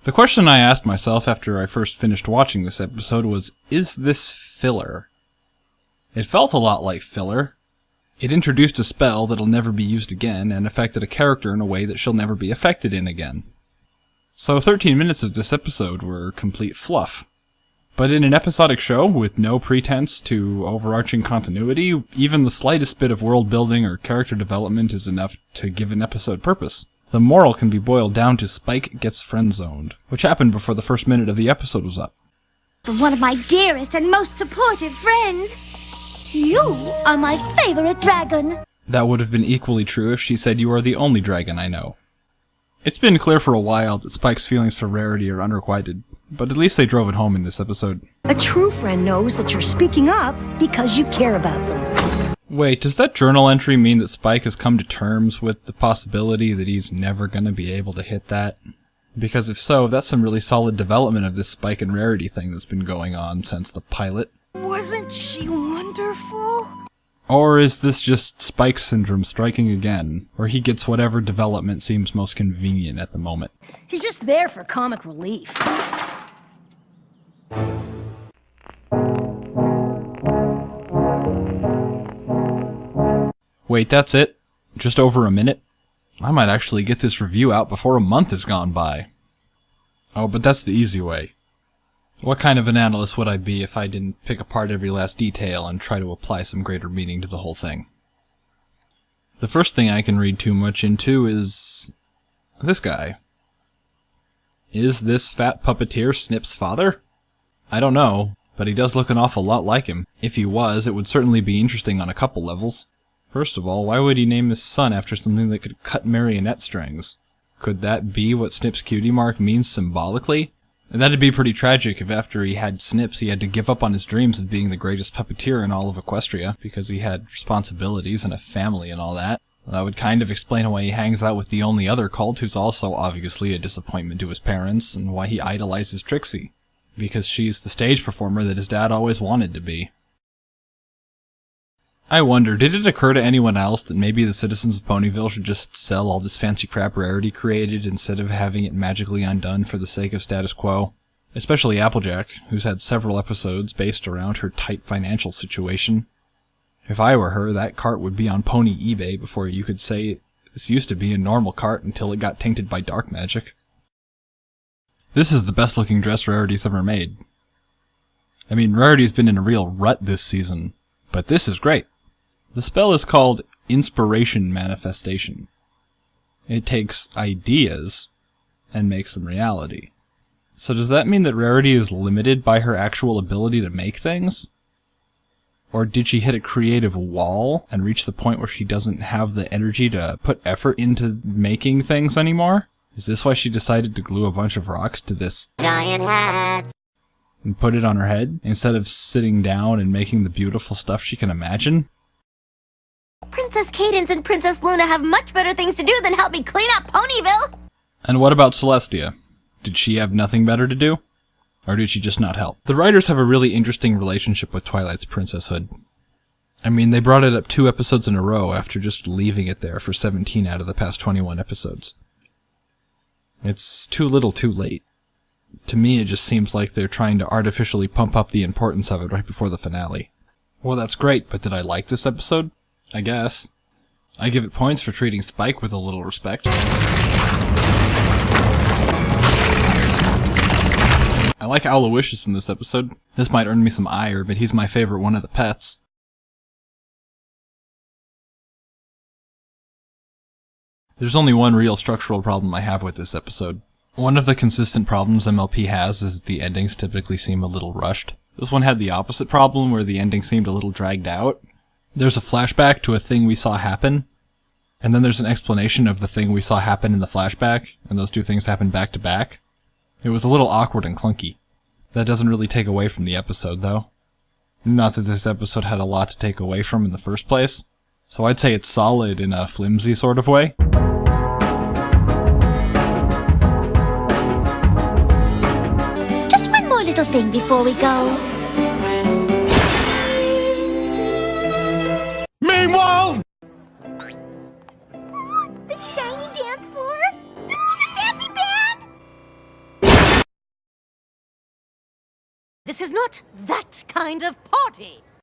The question I asked myself after I first finished watching this episode was, is this filler? It felt a lot like filler. It introduced a spell that'll never be used again, and affected a character in a way that she'll never be affected in again. So 13 minutes of this episode were complete fluff. But in an episodic show, with no pretense to overarching continuity, even the slightest bit of world building or character development is enough to give an episode purpose. The moral can be boiled down to Spike gets friend-zoned, which happened before the first minute of the episode was up. From one of my dearest and most supportive friends. You are my favorite dragon. That would have been equally true if she said you are the only dragon I know. It's been clear for a while that Spike's feelings for Rarity are unrequited, but at least they drove it home in this episode. A true friend knows that you're speaking up because you care about them. Wait, does that journal entry mean that Spike has come to terms with the possibility that he's never gonna be able to hit that? Because if so, that's some really solid development of this Spike and Rarity thing that's been going on since the pilot. Wasn't she wonderful? Or is this just Spike syndrome striking again, where he gets whatever development seems most convenient at the moment? He's just there for comic relief. Wait, that's it? Just over a minute? I might actually get this review out before a month has gone by. Oh, but that's the easy way. What kind of an analyst would I be if I didn't pick apart every last detail and try to apply some greater meaning to the whole thing? The first thing I can read too much into is this guy. Is this fat puppeteer Snip's father? I don't know, but he does look an awful lot like him. If he was, it would certainly be interesting on a couple levels. First of all, why would he name his son after something that could cut marionette strings? Could that be what Snip's cutie mark means symbolically? And that'd be pretty tragic if after he had Snips he had to give up on his dreams of being the greatest puppeteer in all of Equestria, because he had responsibilities and a family and all that. That would kind of explain why he hangs out with the only other cult who's also obviously a disappointment to his parents, and why he idolizes Trixie. Because she's the stage performer that his dad always wanted to be. I wonder, did it occur to anyone else that maybe the citizens of Ponyville should just sell all this fancy crap Rarity created instead of having it magically undone for the sake of status quo? Especially Applejack, who's had several episodes based around her tight financial situation. If I were her, that cart would be on Pony eBay before you could say this used to be a normal cart until it got tainted by dark magic. This is the best looking dress Rarity's ever made. I mean, Rarity's been in a real rut this season, but this is great. The spell is called Insperation Manifestation. It takes ideas and makes them reality. So does that mean that Rarity is limited by her actual ability to make things? Or did she hit a creative wall and reach the point where she doesn't have the energy to put effort into making things anymore? Is this why she decided to glue a bunch of rocks to this Giant hat. And put it on her head, instead of sitting down and making the beautiful stuff she can imagine? Princess Cadance and Princess Luna have much better things to do than help me clean up Ponyville. And what about Celestia? Did she have nothing better to do? Or did she just not help? The writers have a really interesting relationship with Twilight's princesshood. I mean, they brought it up 2 episodes in a row after just leaving it there for 17 out of the past 21 episodes. It's too little too late. To me, it just seems like they're trying to artificially pump up the importance of it right before the finale. Well, that's great, but did I like this episode? I guess. I give it points for treating Spike with a little respect. I like Aloysius in this episode. This might earn me some ire, but he's my favorite one of the pets. There's only one real structural problem I have with this episode. One of the consistent problems MLP has is that the endings typically seem a little rushed. This one had the opposite problem, where the ending seemed a little dragged out. There's a flashback to a thing we saw happen, and then there's an explanation of the thing we saw happen in the flashback, and those 2 things happen back to back. It was a little awkward and clunky. That doesn't really take away from the episode, though. Not that this episode had a lot to take away from in the first place, so I'd say it's solid in a flimsy sort of way. Just one more little thing before we go. Meanwhile! The shiny dance floor? The fancy band? This is not that kind of party.